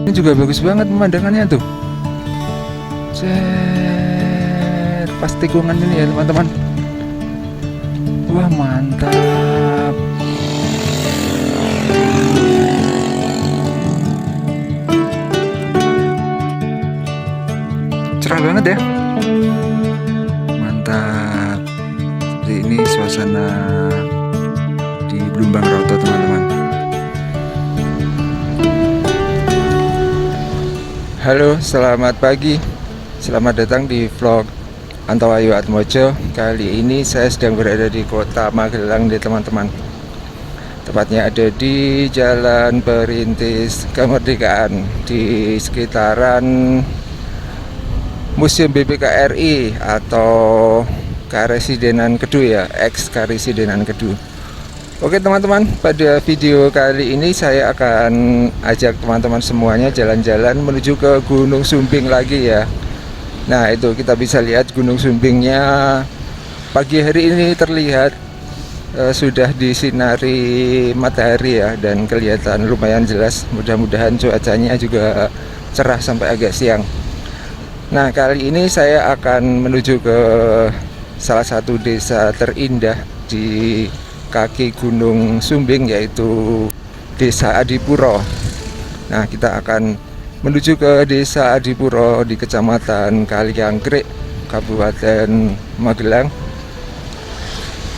Ini juga bagus banget pemandangannya tuh. Set, pas tikungan ini ya teman-teman. Wah mantap. Cerah banget ya. Mantap. Seperti ini suasana di Blumbang Roto teman-teman. Halo, selamat pagi. Selamat datang di vlog Antawayu Atmojo. Kali ini saya sedang berada di kota Magelang nih teman-teman. Tepatnya ada di Jalan Perintis Kemerdekaan di sekitaran Museum BPKRI atau Karesidenan Kedu ya, ex Karesidenan Kedu. Oke teman-teman, pada video kali ini saya akan ajak teman-teman semuanya jalan-jalan menuju ke Gunung Sumbing lagi ya. Nah itu kita bisa lihat Gunung Sumbingnya pagi hari ini terlihat sudah disinari matahari ya, dan kelihatan lumayan jelas. Mudah-mudahan cuacanya juga cerah sampai agak siang. Nah kali ini saya akan menuju ke salah satu desa terindah di kaki Gunung Sumbing, yaitu Desa Adipuro. Nah kita akan menuju ke Desa Adipuro di Kecamatan Kaliangkrik, Kabupaten Magelang.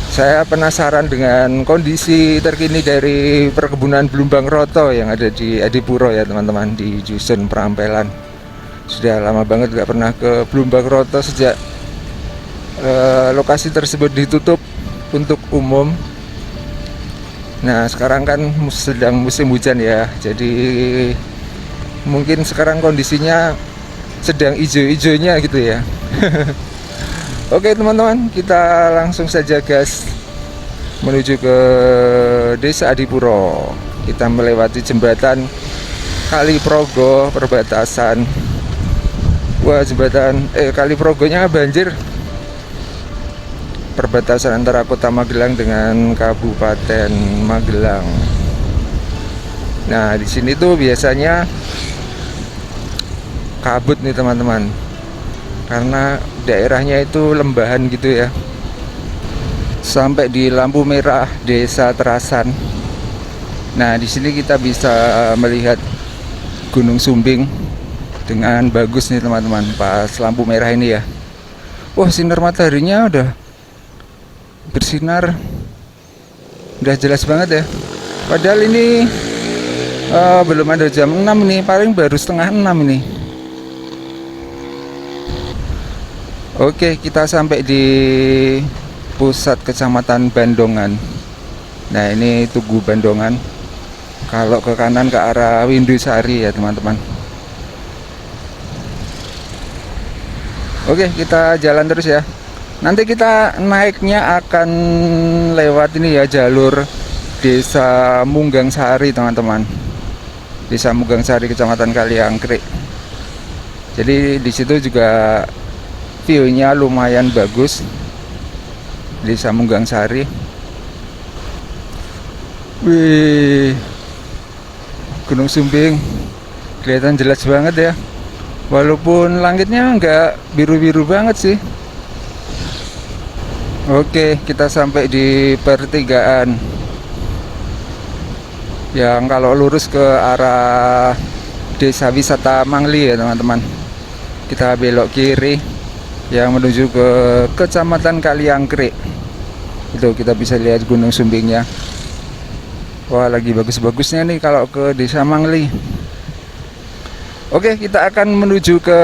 Saya penasaran dengan kondisi terkini dari perkebunan Blumbang Roto yang ada di Adipuro ya teman-teman, di Dusun Perampelan. Sudah lama banget gak pernah ke Blumbang Roto sejak lokasi tersebut ditutup untuk umum. Nah sekarang kan sedang musim hujan ya, jadi mungkin sekarang kondisinya sedang ijo-ijonya gitu ya. Oke teman-teman, kita langsung saja gas menuju ke Desa Adipuro. Kita melewati jembatan Kali Progo perbatasan. Wah jembatan Kali Progonya banjir, perbatasan antara kota Magelang dengan Kabupaten Magelang. Nah di sini tuh biasanya kabut nih teman-teman, karena daerahnya itu lembahan gitu ya. Sampai di lampu merah Desa Terasan. Nah di sini kita bisa melihat Gunung Sumbing dengan bagus nih teman-teman pas lampu merah ini ya. Wah sinar mataharinya udah bersinar, udah jelas banget ya. Padahal ini belum ada jam 6 ini, paling baru setengah 6 ini. Oke, kita sampai di pusat kecamatan Bandongan. Nah ini Tugu Bandongan. Kalau ke kanan ke arah Windusari ya teman-teman. Oke, kita jalan terus ya. Nanti kita naiknya akan lewat ini ya, jalur Desa Munggang Sari teman-teman. Desa Munggang Sari Kecamatan Kaliangkrik. Jadi di situ juga view-nya lumayan bagus. Desa Munggang Sari. Wih, Gunung Sumbing kelihatan jelas banget ya. Walaupun langitnya nggak biru-biru banget sih. Oke, kita sampai di pertigaan yang kalau lurus ke arah Desa Wisata Mangli ya teman-teman. Kita belok kiri yang menuju ke Kecamatan Kaliangkrik. Itu kita bisa lihat Gunung Sumbingnya. Wah lagi bagus-bagusnya nih kalau ke Desa Mangli. Oke, kita akan menuju ke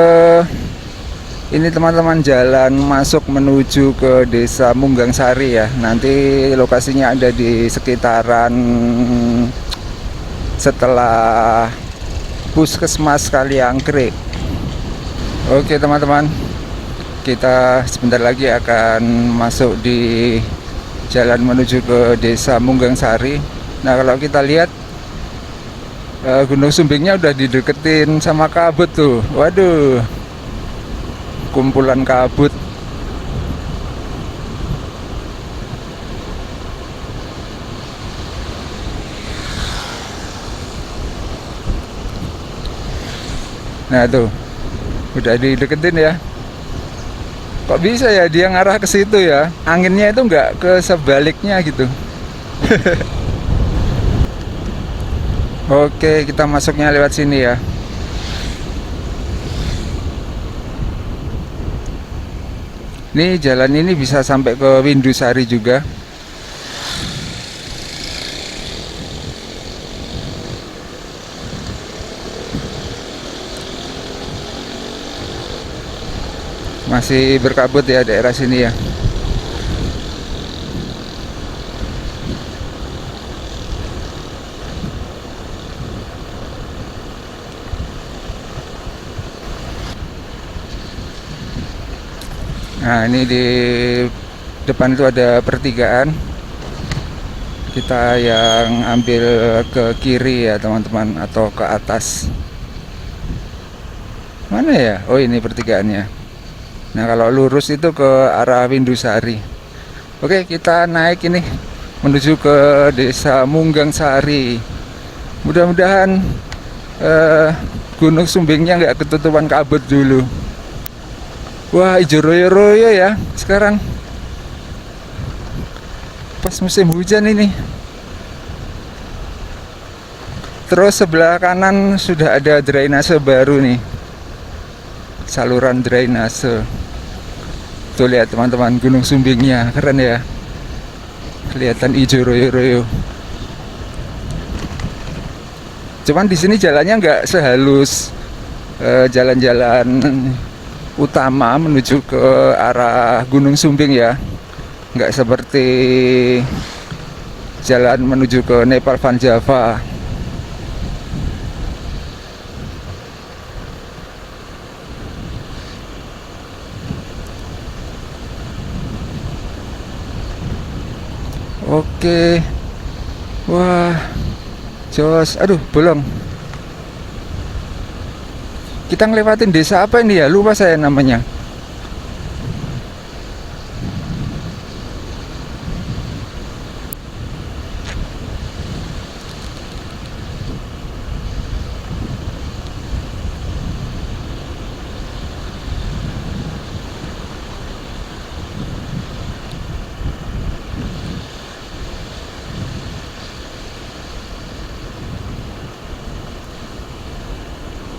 ini teman-teman, jalan masuk menuju ke Desa Munggang Sari ya. Nanti lokasinya ada di sekitaran setelah Puskesmas Kaliangkrik. Oke teman-teman, kita sebentar lagi akan masuk di jalan menuju ke Desa Munggang Sari. Nah kalau kita lihat Gunung Sumbingnya udah dideketin sama kabut tuh. Waduh, kumpulan kabut. Nah tuh, udah dideketin ya. Kok bisa ya dia ngarah ke situ ya? Anginnya itu nggak ke sebaliknya gitu. Oke, kita masuknya lewat sini ya. Ini jalan ini bisa sampai ke Windusari juga. Masih berkabut ya daerah sini ya. Nah, ini di depan itu ada pertigaan. Kita yang ambil ke kiri ya teman-teman, atau ke atas. Mana ya? Oh, ini pertigaannya. Nah, kalau lurus itu ke arah Windusari. Oke, kita naik ini menuju ke Desa Munggang Sari. Mudah-mudahan Gunung Sumbingnya nggak ketutupan kabut dulu. Wah, hijau royo-royo ya sekarang. Pas musim hujan ini. Terus sebelah kanan sudah ada drainase baru nih. Saluran drainase. Tuh lihat teman-teman, Gunung Sumbingnya keren ya. Kelihatan hijau royo-royo. Cuman di sini jalannya nggak sehalus jalan-jalan utama menuju ke arah Gunung Sumbing ya. Nggak seperti jalan menuju ke Nepal Van Java. Oke. Wah, jos. Aduh, bolong. Kita ngelewatin desa apa ini ya? Lupa saya namanya.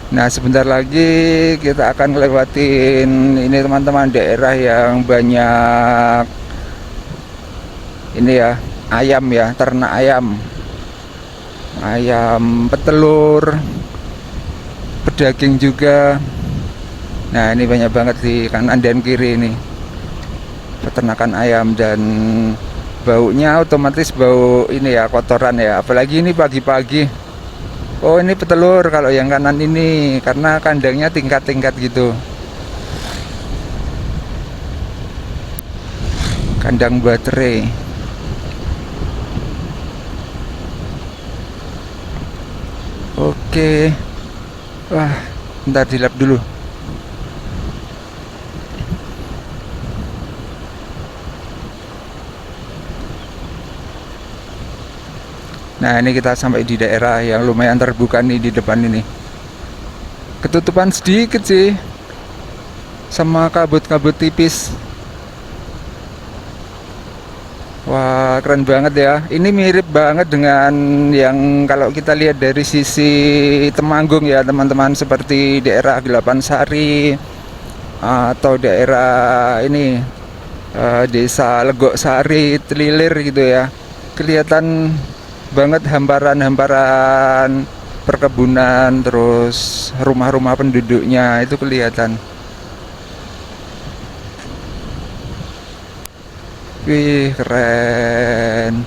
Nah, sebentar lagi kita akan ngelewatin ini teman-teman, daerah yang banyak ini ya, ayam ya, ternak ayam. Ayam petelur, pedaging juga. Nah, ini banyak banget di kanan dan kiri ini. Peternakan ayam, dan baunya otomatis bau ini ya, kotoran ya. Apalagi ini pagi-pagi. Oh, ini petelur kalau yang kanan ini, karena kandangnya tingkat-tingkat gitu. Kandang baterai. Oke. Wah, ntar dilap dulu. Nah, ini kita sampai di daerah yang lumayan terbuka nih di depan ini. Ketutupan sedikit sih, sama kabut-kabut tipis. Wah, keren banget ya. Ini mirip banget dengan yang kalau kita lihat dari sisi Temanggung ya teman-teman, seperti daerah Gelapan Sari atau daerah ini Desa Legok Sari, Telilir gitu ya. Kelihatan banget hamparan-hamparan perkebunan, terus rumah-rumah penduduknya itu kelihatan. Wih, keren.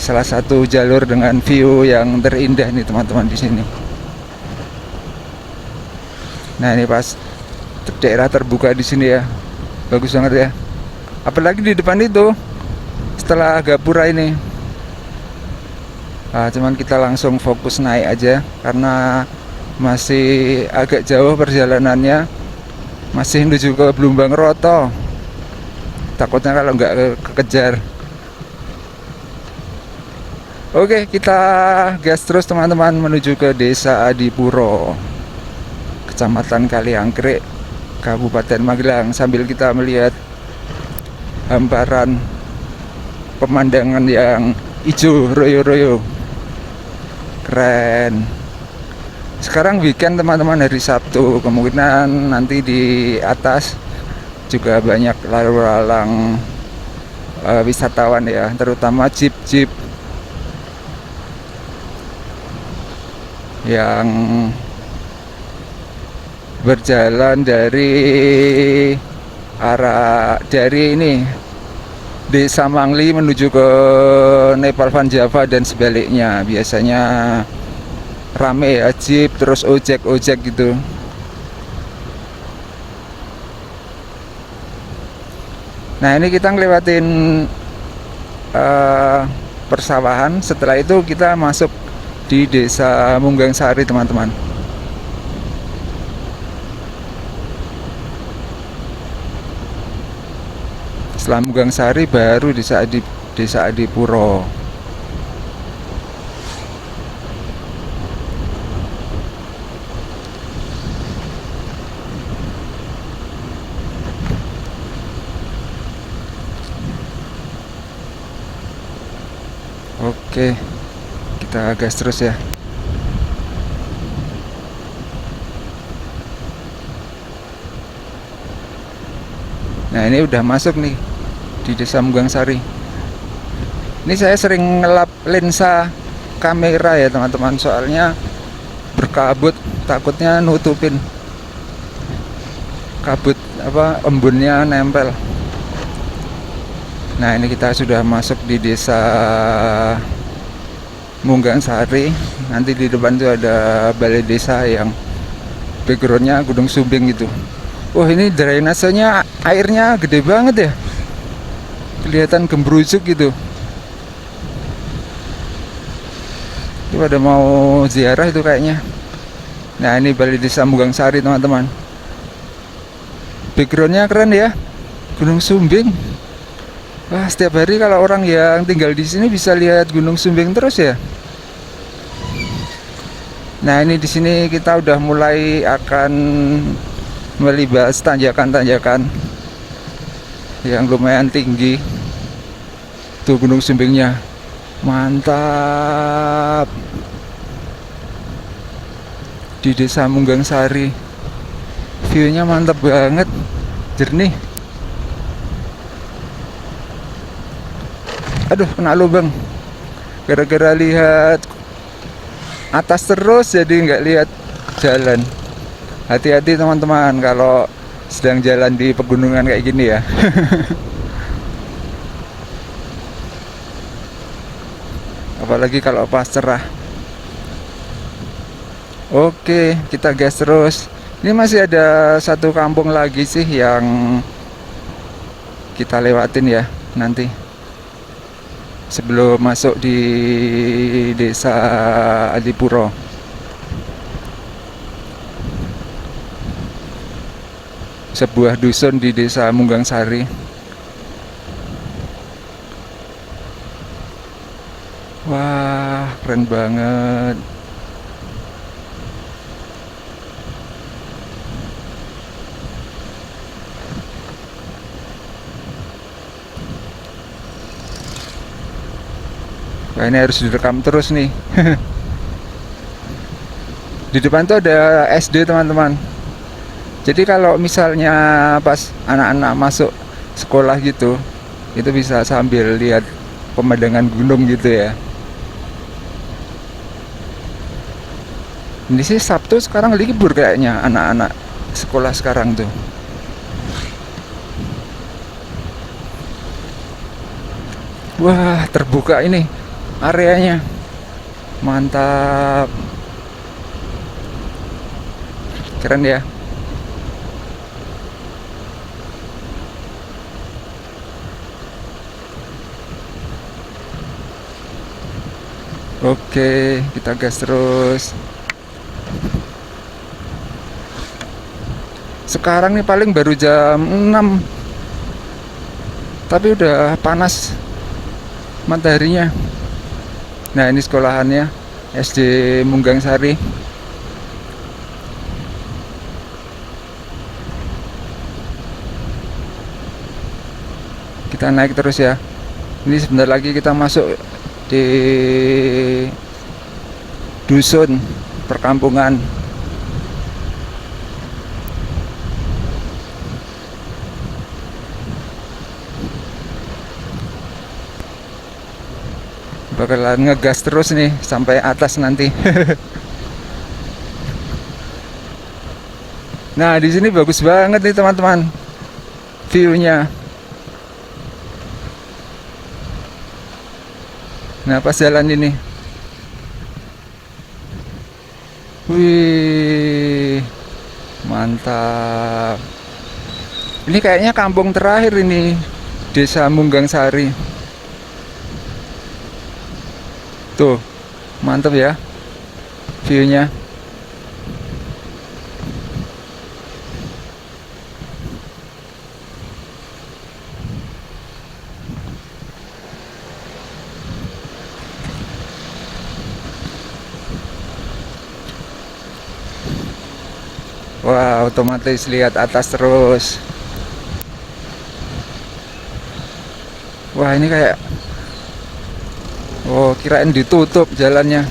Salah satu jalur dengan view yang terindah nih teman-teman di sini. Nah, ini pas daerah terbuka di sini ya. Bagus banget ya. Apalagi di depan itu, setelah gapura ini. Nah, cuman kita langsung fokus naik aja karena masih agak jauh perjalanannya. Masih menuju ke Blumbang Roto. Takutnya kalau nggak kekejar. Oke, kita gas terus teman-teman menuju ke Desa Adipuro, Kecamatan Kaliangkrek, Kabupaten Magelang, sambil kita melihat hamparan pemandangan yang hijau royo-royo. Keren. Sekarang weekend teman-teman, hari Sabtu, kemungkinan nanti di atas juga banyak lalu lalang wisatawan ya, terutama jeep-jeep yang berjalan dari ini Desa Mangli menuju ke Nepal Van Java dan sebaliknya. Biasanya rame ya, jeep terus ojek gitu. Nah, ini kita ngelewatin persawahan. Setelah itu kita masuk di Desa Munggang Sari teman-teman. Setelah Munggang Sari baru Desa Adipuro. Oke, kita gas terus ya. Nah, ini udah masuk nih di Desa Munggang Sari. Ini saya sering ngelap lensa kamera ya teman-teman, soalnya berkabut, takutnya nutupin kabut embunnya nempel. Nah, ini kita sudah masuk di Desa Munggang Sari. Nanti di depan itu ada balai desa yang backgroundnya Gunung Sumbing gitu. Wah, ini drainasenya airnya gede banget ya, kelihatan gembrujuk gitu. Itu pada mau ziarah itu kayaknya. Nah, ini balai desa Munggang Sari teman-teman. Backgroundnya keren ya, Gunung Sumbing. Wah, setiap hari kalau orang yang tinggal di sini bisa lihat Gunung Sumbing terus ya. Nah, ini di sini kita udah mulai akan melibas tanjakan-tanjakan yang lumayan tinggi. Tuh Gunung Sumbingnya, mantap. Di Desa Munggang Sari, view-nya mantap banget, jernih. Aduh, kena lubang gara-gara lihat atas terus jadi nggak lihat jalan. Hati-hati teman-teman kalau sedang jalan di pegunungan kayak gini ya. Apalagi kalau pas cerah. Oke, kita gas terus. Ini masih ada satu kampung lagi sih yang kita lewatin ya nanti, sebelum masuk di Desa Adipuro. Sebuah dusun di Desa Munggang Sari. Wah, keren banget. Wah, ini harus direkam terus nih. Di depan tuh ada SD teman-teman. Jadi kalau misalnya pas anak-anak masuk sekolah gitu, itu bisa sambil lihat pemandangan gunung gitu ya. Ini sih Sabtu sekarang libur kayaknya anak-anak sekolah sekarang tuh. Wah, terbuka ini areanya. Mantap. Keren ya. Oke, kita gas terus. Sekarang nih paling baru jam 6, tapi udah panas mataharinya. Nah, ini sekolahannya SD Munggang Sari. Kita naik terus ya. Ini sebentar lagi kita masuk di dusun perkampungan. Bakalan ngegas terus nih sampai atas nanti. Nah, di sini bagus banget nih teman-teman, view-nya. Nah, pas jalan ini, wih, mantap. Ini kayaknya kampung terakhir ini, Desa Munggang Sari. Tuh, mantap ya view-nya. Wah, otomatis lihat atas terus. Wah, ini kayak, oh, kirain ditutup jalannya.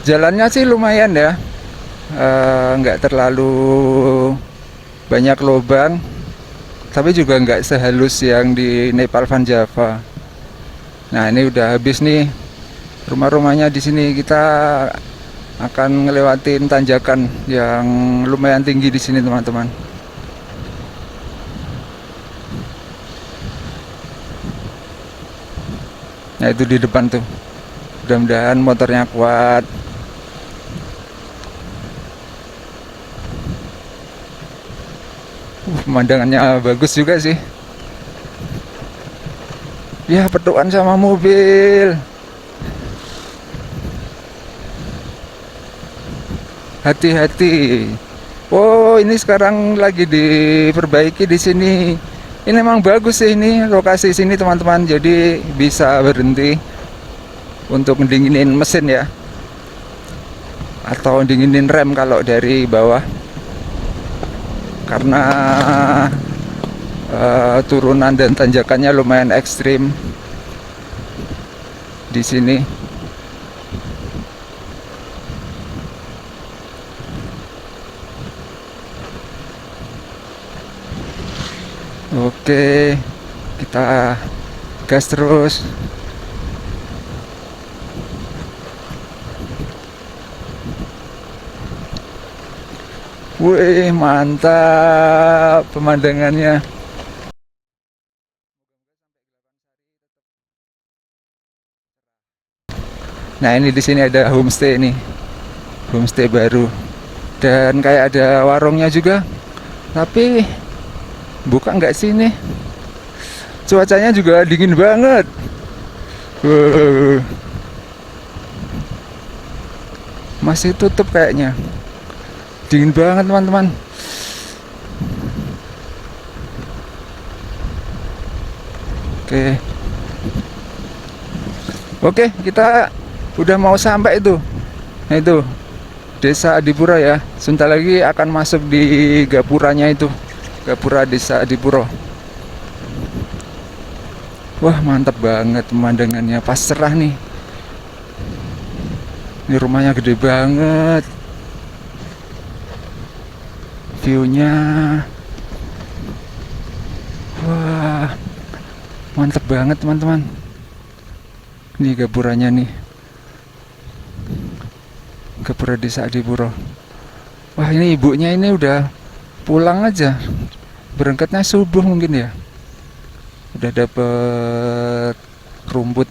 Jalannya sih lumayan ya, nggak terlalu banyak lubang, tapi juga nggak sehalus yang di Nepal Van Java. Nah, ini udah habis nih rumah-rumahnya. Di sini kita akan ngelewatin tanjakan yang lumayan tinggi di sini teman-teman. Nah, itu di depan tuh. Mudah-mudahan motornya kuat. Pemandangannya bagus juga sih. Ya, petukan sama mobil. Hati-hati. Oh, ini sekarang lagi diperbaiki di sini. Ini memang bagus sih ini lokasi sini teman-teman. Jadi bisa berhenti untuk mendinginin mesin ya, atau dinginin rem kalau dari bawah. Karena turunan dan tanjakannya lumayan ekstrim di sini. Oke, kita gas terus. Wih, mantap pemandangannya. Nah, ini di sini ada homestay nih, homestay baru, dan kayak ada warungnya juga. Tapi buka nggak sih ini? Cuacanya juga dingin banget. Masih tutup kayaknya. Dingin banget teman-teman. Oke. Oke, kita udah mau sampai itu. Nah, itu Desa Adipura ya. Sebentar lagi akan masuk di gapuranya itu. Gapura Desa Adipura. Wah, mantap banget pemandangannya. Pas cerah nih. Ini rumahnya gede banget. View-nya. Wah, mantap banget teman-teman. Ini gapuranya nih. Gapura Desa Adipura. Wah, ini ibunya ini udah pulang aja. Berangkatnya subuh mungkin ya. Udah dapet rumput.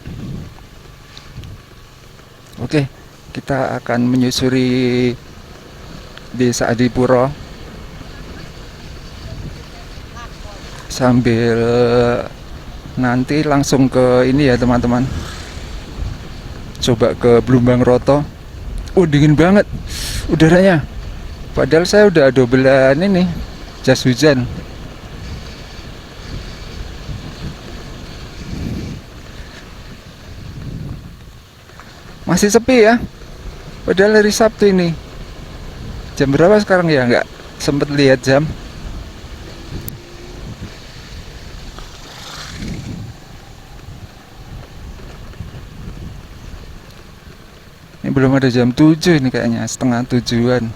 Oke, kita akan menyusuri Desa Adipura sambil nanti langsung ke ini ya teman-teman. Coba ke Blumbang Roto. Oh, dingin banget. udaranya. Padahal saya udah dobelan ini jas hujan. Masih sepi ya. Padahal hari Sabtu ini. Jam berapa sekarang ya? Nggak sempet lihat jam. Ini belum ada jam 7 ini kayaknya, setengah 7-an.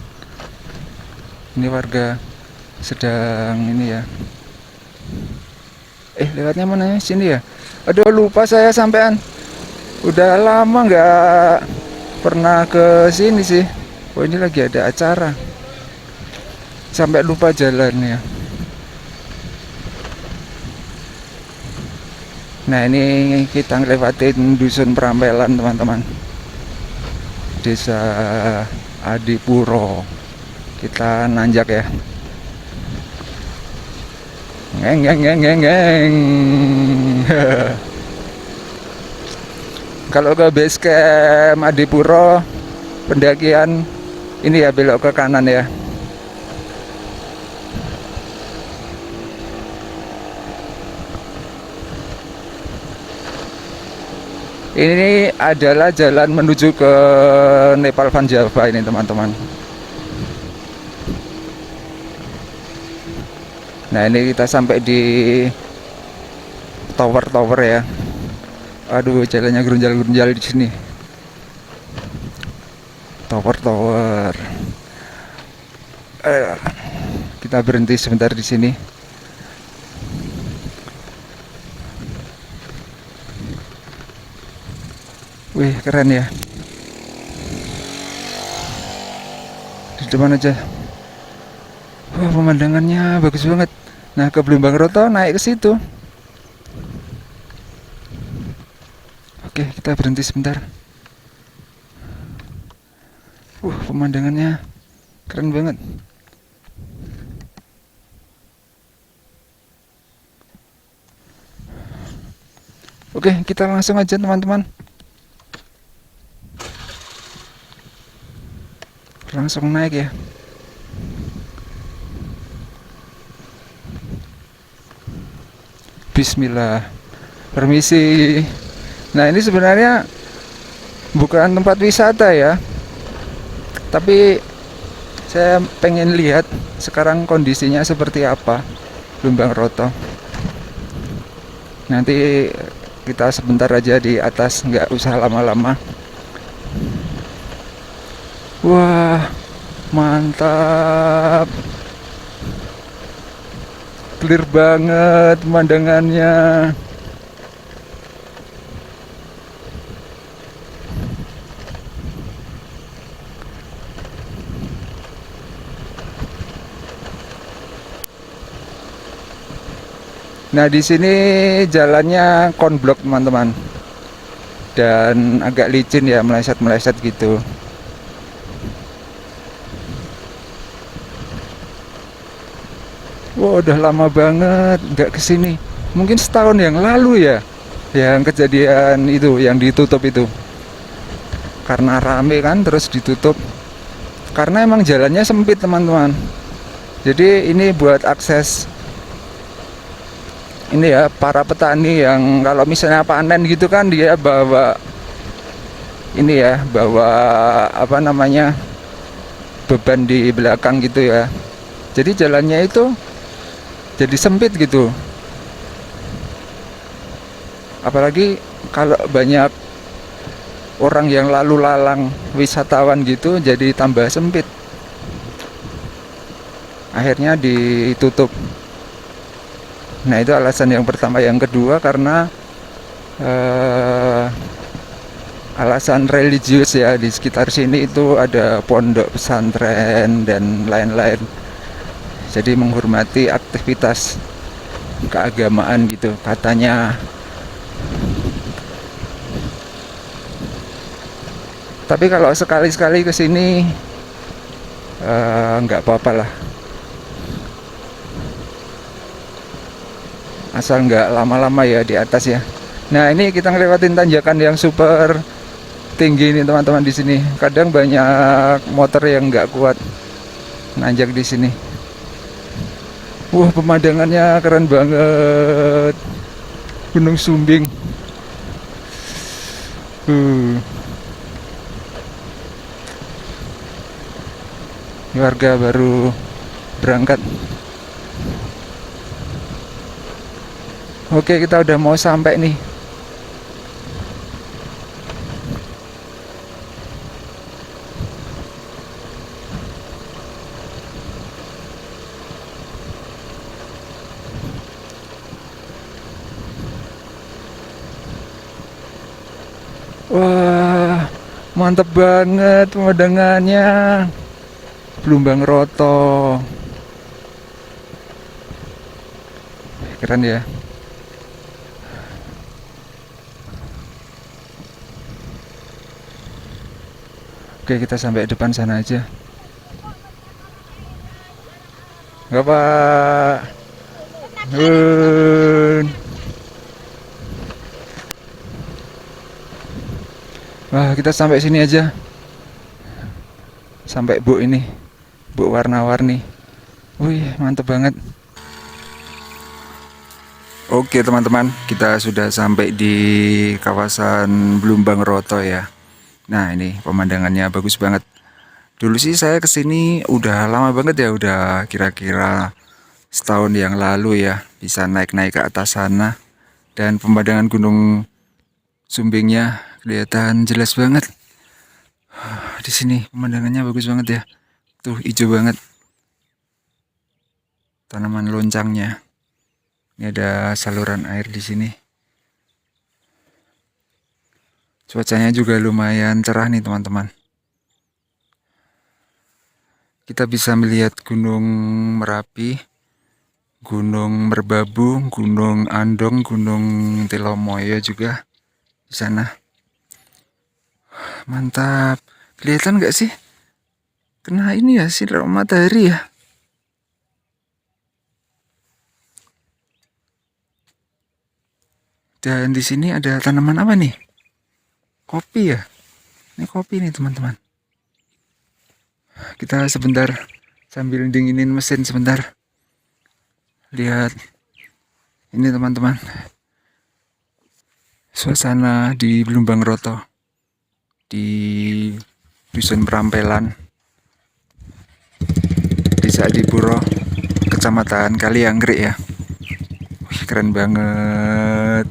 Ini warga sedang ini ya. Lewatnya mana ya? Sini ya. Aduh, lupa saya sampean. Udah lama nggak pernah ke sini sih. Oh, ini lagi ada acara. Sampai lupa jalannya. Nah, ini kita ngelewatin dusun Perampelan, teman-teman. Desa Adipuro. Kita nanjak ya. Ngeng ngeng ngeng ngeng ngeng. Kalau ke base camp Adipuro, pendakian ini ya belok ke kanan ya. Ini adalah jalan menuju ke Nepal Van Java ini, teman-teman. Nah, ini kita sampai di tower-tower ya. Aduh, jalannya gerunjal-gerunjal di sini. Tower-tower. Kita berhenti sebentar di sini. Wih, keren ya. Di depan aja. Wah, pemandangannya bagus banget. Nah, ke Blumbang-Roto naik ke situ. Oke, kita berhenti sebentar. Pemandangannya keren banget. Oke, kita langsung aja, teman-teman. Langsung naik ya. Bismillah. Permisi. Nah, ini sebenarnya bukan tempat wisata ya. Tapi saya pengen lihat sekarang kondisinya seperti apa Blumbang-Roto. Nanti kita sebentar aja di atas, nggak usah lama-lama. Wah, mantap. Clear banget pemandangannya. Nah, di sini jalannya konblok, teman-teman. Dan agak licin ya, meleset-meleset gitu. Wah, udah lama banget nggak kesini. Mungkin setahun yang lalu ya, yang kejadian itu, yang ditutup itu. Karena rame kan, terus ditutup. Karena emang jalannya sempit, teman-teman. Jadi ini buat akses ini ya, para petani yang kalau misalnya panen gitu kan, dia bawa ini ya, bawa apa namanya, beban di belakang gitu ya. Jadi jalannya itu jadi sempit gitu. Apalagi kalau banyak orang yang lalu lalang, wisatawan gitu, jadi tambah sempit. Akhirnya ditutup. Nah, itu alasan yang pertama. Yang kedua karena alasan religius ya. Di sekitar sini itu ada pondok pesantren dan lain-lain. Jadi menghormati aktivitas keagamaan gitu katanya. Tapi kalau sekali-sekali ke sini nggak apa-apa lah. Asal nggak lama-lama ya di atas ya. Nah, ini kita ngelewatin tanjakan yang super tinggi nih teman-teman di sini. Kadang banyak motor yang nggak kuat nanjak di sini. Wah, pemandangannya keren banget. Gunung Sumbing. Uh, Warga baru berangkat. Oke, kita udah mau sampai nih. Wah, mantep banget pemandangannya. Blumbang Roto. Keren ya. Oke, kita sampai depan sana aja. Nggak, Pak. Nun. Wah, kita sampai sini aja. Sampai bu ini. Bu warna-warni. Wih, mantep banget. Oke teman-teman, kita sudah sampai di kawasan Blumbang Roto ya. Nah ini pemandangannya bagus banget. Dulu sih saya kesini udah lama banget ya, udah kira-kira setahun yang lalu ya. Bisa naik-naik ke atas sana. Dan pemandangan Gunung Sumbingnya kelihatan jelas banget. Di sini pemandangannya bagus banget ya. Tuh hijau banget. Tanaman loncangnya. Ini ada saluran air di sini. Cuacanya juga lumayan cerah nih teman-teman. Kita bisa melihat Gunung Merapi, Gunung Merbabu, Gunung Andong, Gunung Telomoyo juga di sana. Mantap. Kelihatan nggak sih? Kena ini ya sinar matahari ya. Dan di sini ada tanaman apa nih? Kopi ya. Ini kopi nih teman-teman. Kita sebentar sambil dinginin mesin sebentar. Lihat ini teman-teman. Suasana di Blumbang Roto. Di Dusun Perampelan. Desa Adipuro, Kecamatan Kalianggrek ya. Wih, keren banget.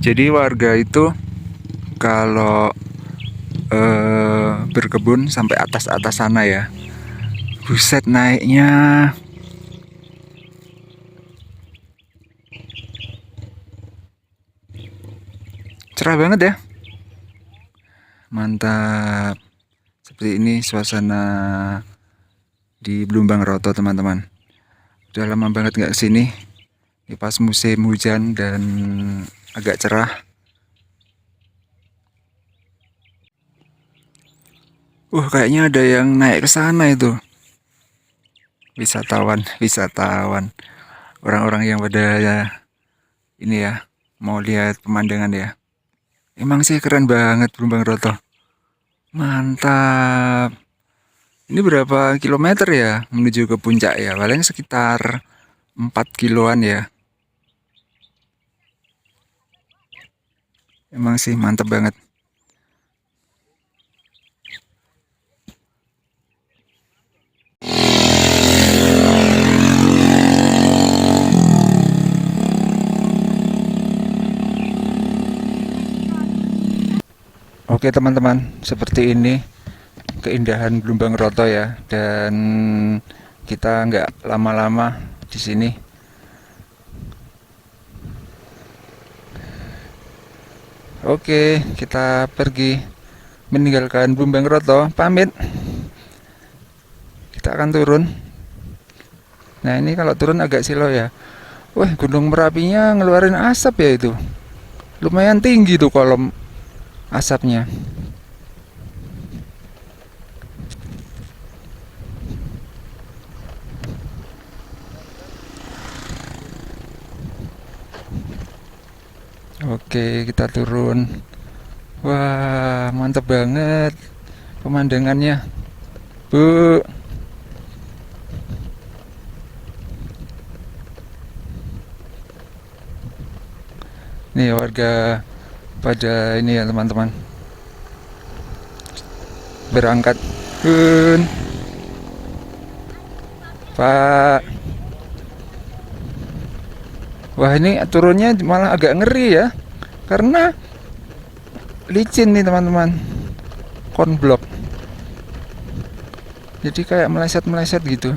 Jadi warga itu kalau berkebun sampai atas-atas sana ya. Buset naiknya. Cerah banget ya. Mantap. Seperti ini suasana di Blumbang Roto teman-teman. Udah lama banget nggak kesini. Ini pas musim hujan dan agak cerah. Kayaknya ada yang naik ke sana itu. Wisatawan. Orang-orang yang pada ya, ini ya, mau lihat pemandangan ya. Emang sih keren banget Blumbang Roto. Mantap. Ini berapa kilometer ya menuju ke puncak ya? Paling sekitar 4 kiloan ya. Emang sih mantap banget. Oke teman-teman, seperti ini keindahan Blumbang Roto ya. Dan kita nggak lama-lama di sini. Oke, kita pergi meninggalkan Blumbang Roto. Pamit. Kita akan turun. Nah ini kalau turun agak silau ya. Wah, Gunung Merapinya ngeluarin asap ya itu. Lumayan tinggi tuh kolom asapnya. Oke, kita turun. Wah, mantap banget pemandangannya. Bu, nih warga pada ini ya teman-teman. Berangkat. Bun, Pak. Wah, ini turunnya malah agak ngeri ya. Karena licin nih teman-teman. Konblok. Jadi kayak meleset-meleset gitu.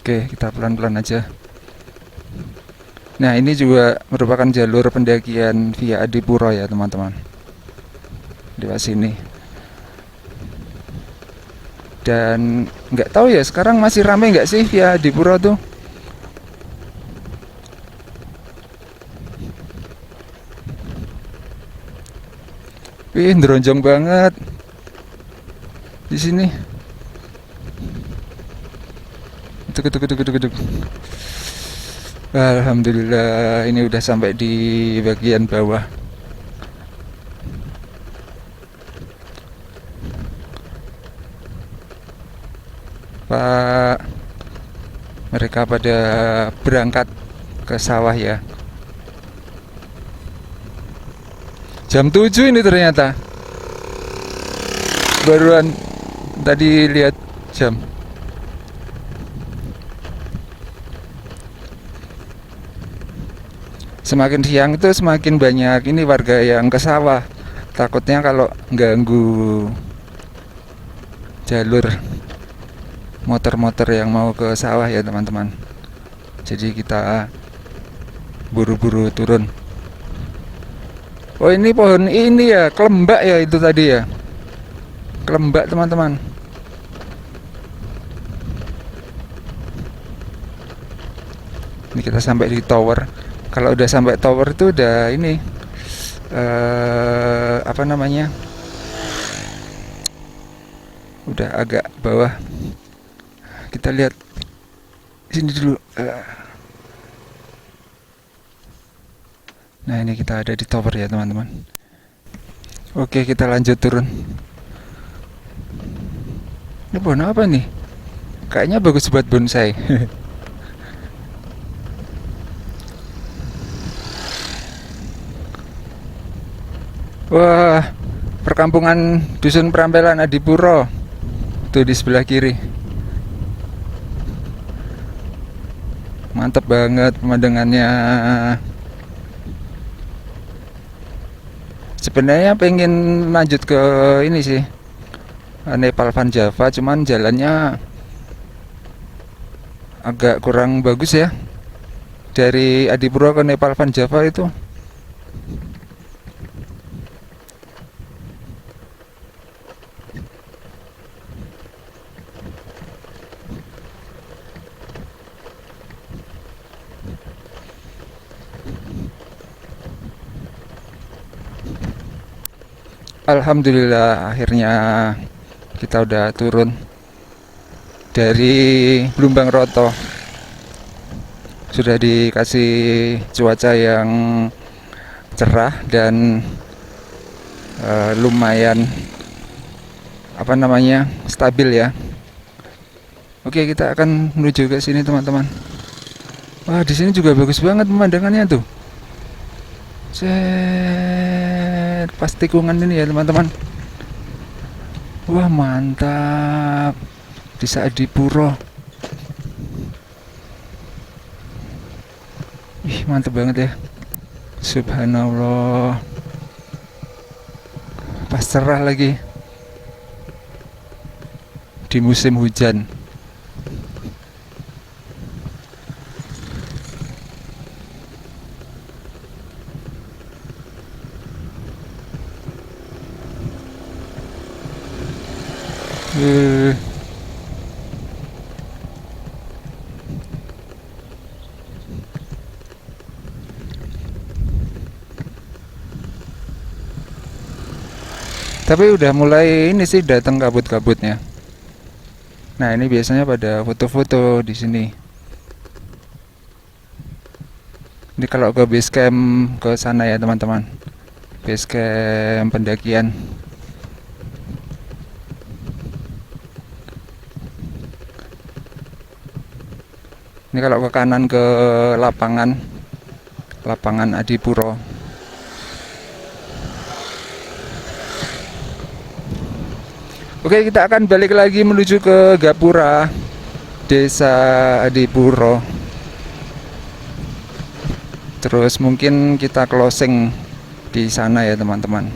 Oke, kita pelan-pelan aja. Nah, ini juga merupakan jalur pendakian via Adipuro ya, teman-teman. Lewat sini. Dan nggak tahu ya, sekarang masih ramai nggak sih via Adipuro tuh? Wih, neronjong banget di sini. Tuk, tuk, tuk, tuk, tuk. Alhamdulillah, ini udah sampai di bagian bawah. Pak, mereka pada berangkat ke sawah ya. Jam 7 ini ternyata. Baruan tadi lihat jam. Semakin siang itu semakin banyak ini warga yang ke sawah. Takutnya kalau ganggu jalur motor-motor yang mau ke sawah ya teman-teman. Jadi kita buru-buru turun. Oh, ini pohon ini ya, kelembak ya itu tadi ya. Kelembak teman-teman. Ini kita sampai di tower. Kalau udah sampai tower itu udah ini apa namanya? Udah agak bawah. Kita lihat sini dulu. Nah, ini kita ada di tower ya teman-teman. Oke, kita lanjut turun. Ini pohon apa nih? Kayaknya bagus buat bonsai. Wah, perkampungan Dusun Perampelan Adipuro. Tuh di sebelah kiri. Mantap banget pemandangannya. Sebenarnya pengen lanjut ke ini sih, Nepal Van Java, cuman jalannya agak kurang bagus ya. Dari Adipuro ke Nepal Van Java itu. Alhamdulillah akhirnya kita udah turun dari Blumbang Roto. Sudah dikasih cuaca yang cerah dan lumayan apa namanya stabil ya. Oke, kita akan menuju ke sini teman-teman. Wah, di sini juga bagus banget pemandangannya tuh. Set, pas tikungan ini ya teman-teman. Wah, mantap. Desa Adipuro. Ih, mantap banget ya. Subhanallah. Pas cerah lagi. Di musim hujan. Eh, tapi udah mulai ini sih datang kabut-kabutnya. Nah, ini biasanya pada foto-foto di sini. Ini kalau ke base camp ke sana ya teman-teman. Base camp pendakian. Ini kalau ke kanan ke lapangan Adipuro. Oke, kita akan balik lagi menuju ke Gapura, Desa Adipuro. Terus mungkin kita closing di sana ya teman-teman.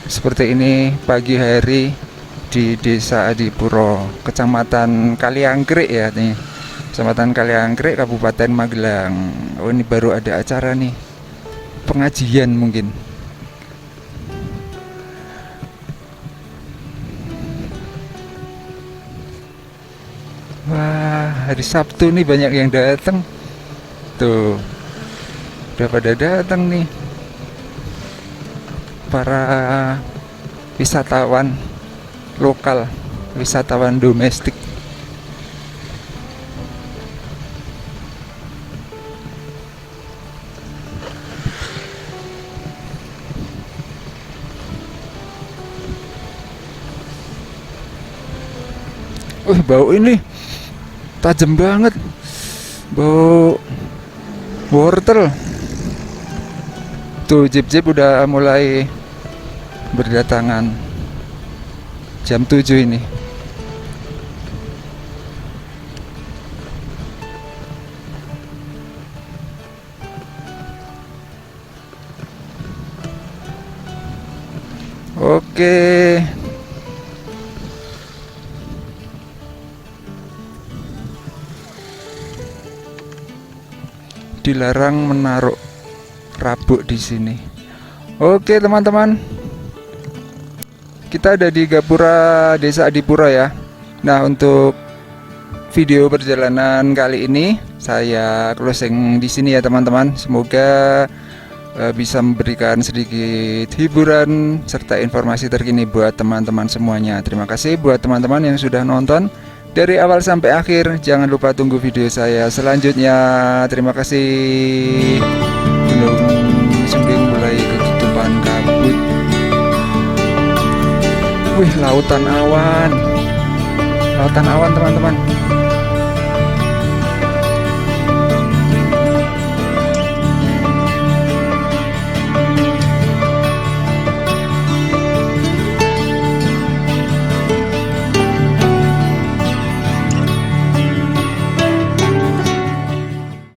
Seperti ini pagi hari di Desa Adipuro, Kecamatan Kaliangkrik ya nih. Kecamatan Kaliangkrik, Kabupaten Magelang. Oh, ini baru ada acara nih. Pengajian mungkin. Wah, hari Sabtu nih banyak yang datang. Tuh, udah pada datang nih para wisatawan lokal, wisatawan domestik. Bau ini tajam banget, bau wortel. Tuh jeep-jeep udah mulai berdatangan jam 7 ini. Oke. Dilarang menaruh rabuk di sini. Oke teman-teman, kita ada di Gapura, Desa Adipuro ya. Nah, untuk video perjalanan kali ini saya closing di sini ya teman-teman. Semoga bisa memberikan sedikit hiburan serta informasi terkini buat teman-teman semuanya. Terima kasih buat teman-teman yang sudah nonton dari awal sampai akhir. Jangan lupa tunggu video saya selanjutnya. Terima kasih. Gunung Sumbing mulai ketutupan kabut. Wih, lautan awan teman-teman.